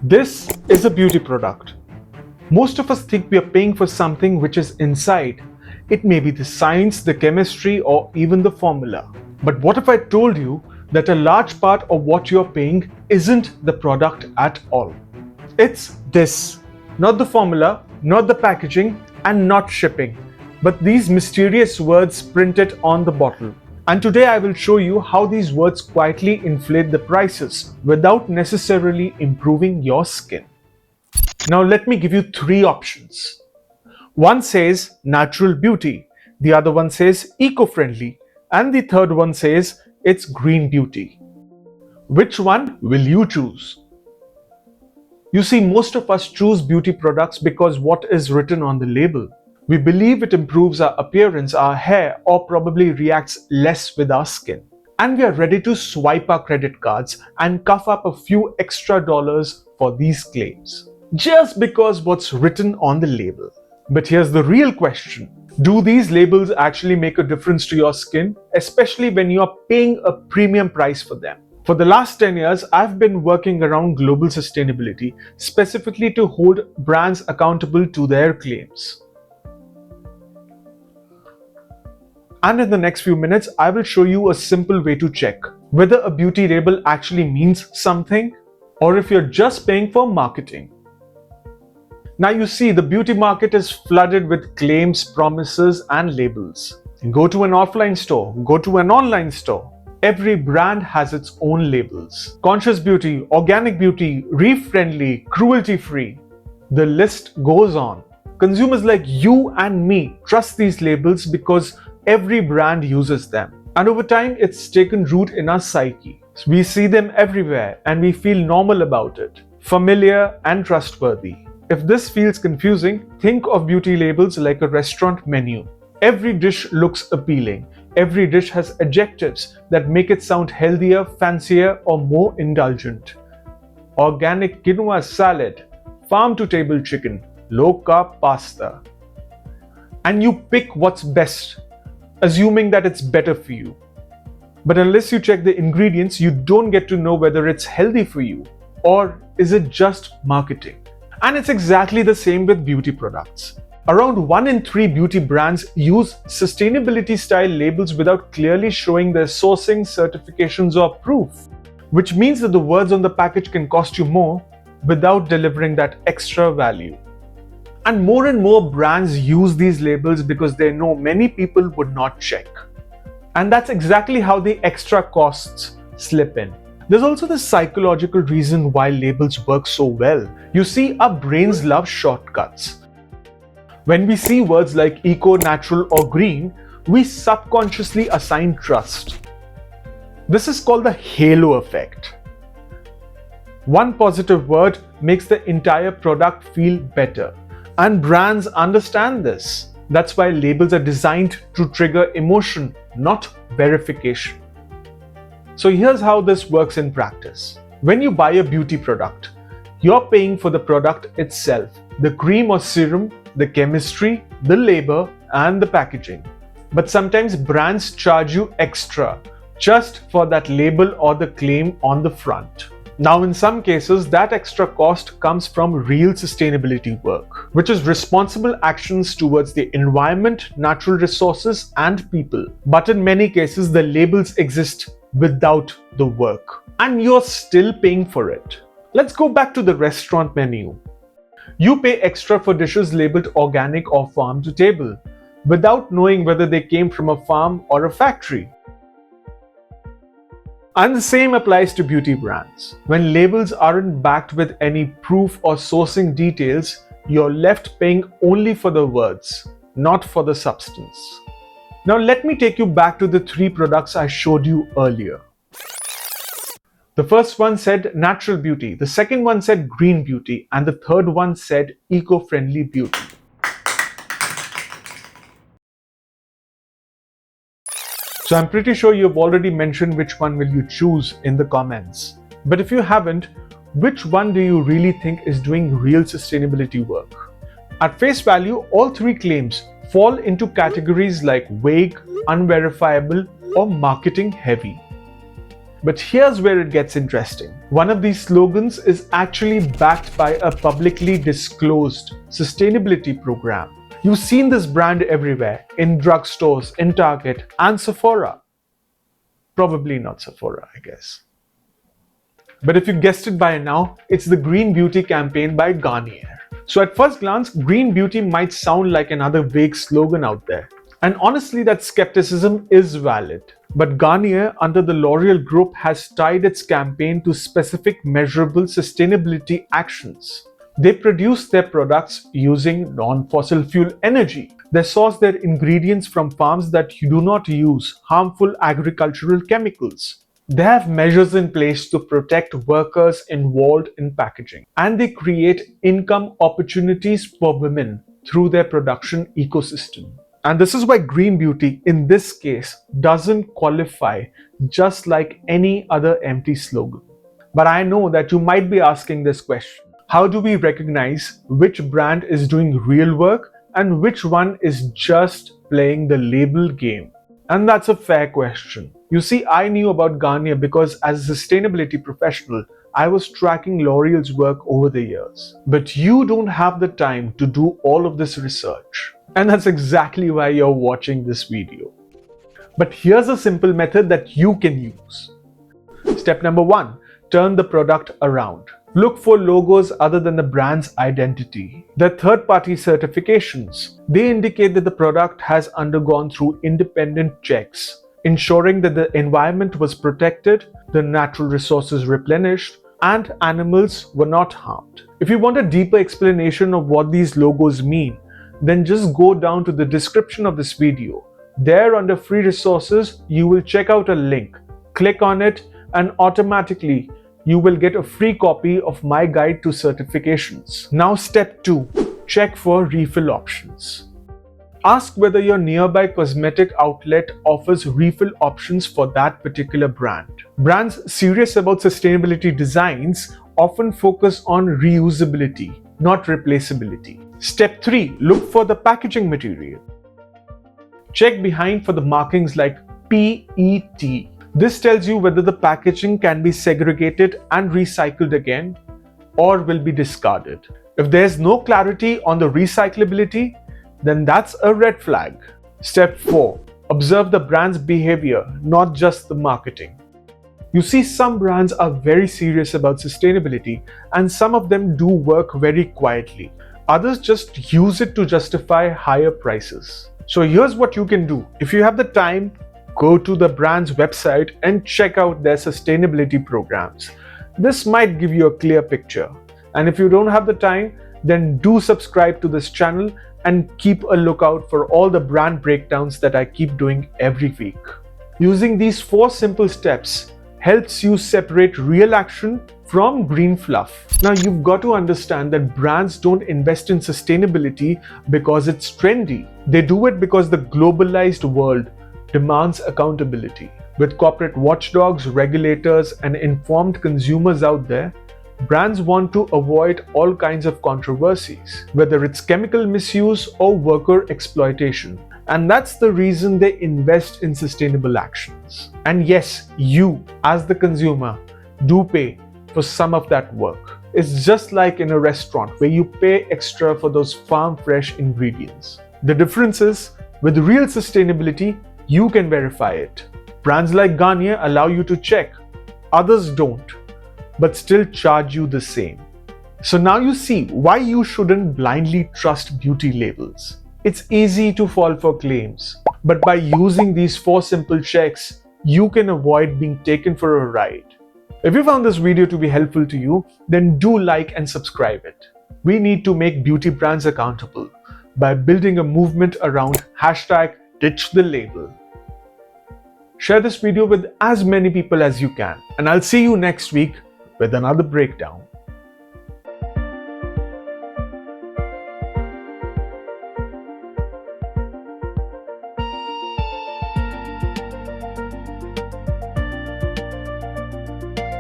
This is a beauty product. Most of us think we are paying for something which is inside. It may be the science, the chemistry, or even the formula. But what if I told you that a large part of what you're paying isn't the product at all? It's this. Not the formula, not the packaging, and not shipping, but these mysterious words printed on the bottle. And today I will show you how these words quietly inflate the prices without necessarily improving your skin. Now let me give you three options. One says natural beauty, the other one says eco-friendly, and the third one says it's green beauty. Which one will you choose? You see, most of us choose beauty products because what is written on the label. We believe it improves our appearance, our hair, or probably reacts less with our skin. And we are ready to swipe our credit cards and cough up a few extra dollars for these claims, just because what's written on the label. But here's the real question. Do these labels actually make a difference to your skin, especially when you are paying a premium price for them? For the last 10 years, I've been working around global sustainability, specifically to hold brands accountable to their claims. And in the next few minutes, I will show you a simple way to check whether a beauty label actually means something or if you're just paying for marketing. Now you see, the beauty market is flooded with claims, promises, and labels. Go to an offline store, go to an online store. Every brand has its own labels. Conscious beauty, organic beauty, reef-friendly, cruelty-free. The list goes on. Consumers like you and me trust these labels because every brand uses them. And over time, it's taken root in our psyche. We see them everywhere and we feel normal about it, familiar and trustworthy. If this feels confusing, think of beauty labels like a restaurant menu. Every dish looks appealing. Every dish has adjectives that make it sound healthier, fancier, or more indulgent. Organic quinoa salad, farm-to-table chicken, low-carb pasta. And you pick what's best, assuming that it's better for you. But unless you check the ingredients, you don't get to know whether it's healthy for you, or is it just marketing? And it's exactly the same with beauty products. Around 1 in 3 beauty brands use sustainability style labels without clearly showing their sourcing, certifications, or proof, which means that the words on the package can cost you more without delivering that extra value. And more brands use these labels because they know many people would not check. And that's exactly how the extra costs slip in. There's also the psychological reason why labels work so well. You see, our brains love shortcuts. When we see words like eco, natural, or green, we subconsciously assign trust. This is called the halo effect. One positive word makes the entire product feel better. And brands understand this. That's why labels are designed to trigger emotion, not verification. So here's how this works in practice. When you buy a beauty product, you're paying for the product itself, the cream or serum, the chemistry, the labor, and the packaging. But sometimes brands charge you extra just for that label or the claim on the front. Now, in some cases, that extra cost comes from real sustainability work, which is responsible actions towards the environment, natural resources, and people. But in many cases, the labels exist without the work, and you're still paying for it. Let's go back to the restaurant menu. You pay extra for dishes labeled organic or farm to table, without knowing whether they came from a farm or a factory. And the same applies to beauty brands. When labels aren't backed with any proof or sourcing details, you're left paying only for the words, not for the substance. Now let me take you back to the 3 products I showed you earlier. The first one said natural beauty, the second one said green beauty, and the third one said eco-friendly beauty. So I'm pretty sure you've already mentioned which one will you choose in the comments. But if you haven't, which one do you really think is doing real sustainability work? At face value, all 3 claims fall into categories like vague, unverifiable, or marketing heavy. But here's where it gets interesting. One of these slogans is actually backed by a publicly disclosed sustainability program. You've seen this brand everywhere, in drugstores, in Target, and Sephora. Probably not Sephora, I guess. But if you guessed it by now, it's the Green Beauty campaign by Garnier. So at first glance, Green Beauty might sound like another vague slogan out there. And honestly, that skepticism is valid. But Garnier, under the L'Oreal Group, has tied its campaign to specific measurable sustainability actions. They produce their products using non-fossil fuel energy. They source their ingredients from farms that do not use harmful agricultural chemicals. They have measures in place to protect workers involved in packaging. And they create income opportunities for women through their production ecosystem. And this is why Green Beauty, in this case, doesn't qualify just like any other empty slogan. But I know that you might be asking this question. How do we recognize which brand is doing real work and which one is just playing the label game? And that's a fair question. You see, I knew about Garnier because as a sustainability professional, I was tracking L'Oreal's work over the years. But you don't have the time to do all of this research. And that's exactly why you're watching this video. But here's a simple method that you can use. Step number 1, turn the product around. Look for logos other than the brand's identity. They're third-party certifications. They indicate that the product has undergone through independent checks, ensuring that the environment was protected, the natural resources replenished, and animals were not harmed. If you want a deeper explanation of what these logos mean, then just go down to the description of this video. There under free resources, you will check out a link. Click on it and automatically you will get a free copy of my guide to certifications. Now step 2, check for refill options. Ask whether your nearby cosmetic outlet offers refill options for that particular brand. Brands serious about sustainability designs often focus on reusability, not replaceability. Step 3, look for the packaging material. Check behind for the markings like PET. This tells you whether the packaging can be segregated and recycled again or will be discarded. If there's no clarity on the recyclability, then that's a red flag. Step 4, observe the brand's behavior, not just the marketing. You see, some brands are very serious about sustainability and some of them do work very quietly. Others just use it to justify higher prices. So here's what you can do. If you have the time, go to the brand's website and check out their sustainability programs. This might give you a clear picture. And if you don't have the time, then do subscribe to this channel and keep a lookout for all the brand breakdowns that I keep doing every week. Using these 4 simple steps helps you separate real action from green fluff. Now you've got to understand that brands don't invest in sustainability because it's trendy. They do it because the globalized world demands accountability. With corporate watchdogs, regulators, and informed consumers out there, brands want to avoid all kinds of controversies, whether it's chemical misuse or worker exploitation. And that's the reason they invest in sustainable actions. And yes, you, as the consumer, do pay for some of that work. It's just like in a restaurant where you pay extra for those farm-fresh ingredients. The difference is, with real sustainability, you can verify it. Brands like Garnier allow you to check. Others don't, but still charge you the same. So now you see why you shouldn't blindly trust beauty labels. It's easy to fall for claims, but by using these 4 simple checks, you can avoid being taken for a ride. If you found this video to be helpful to you, then do like and subscribe it. We need to make beauty brands accountable by building a movement around #DitchTheLabel. Share this video with as many people as you can, and I'll see you next week with another breakdown.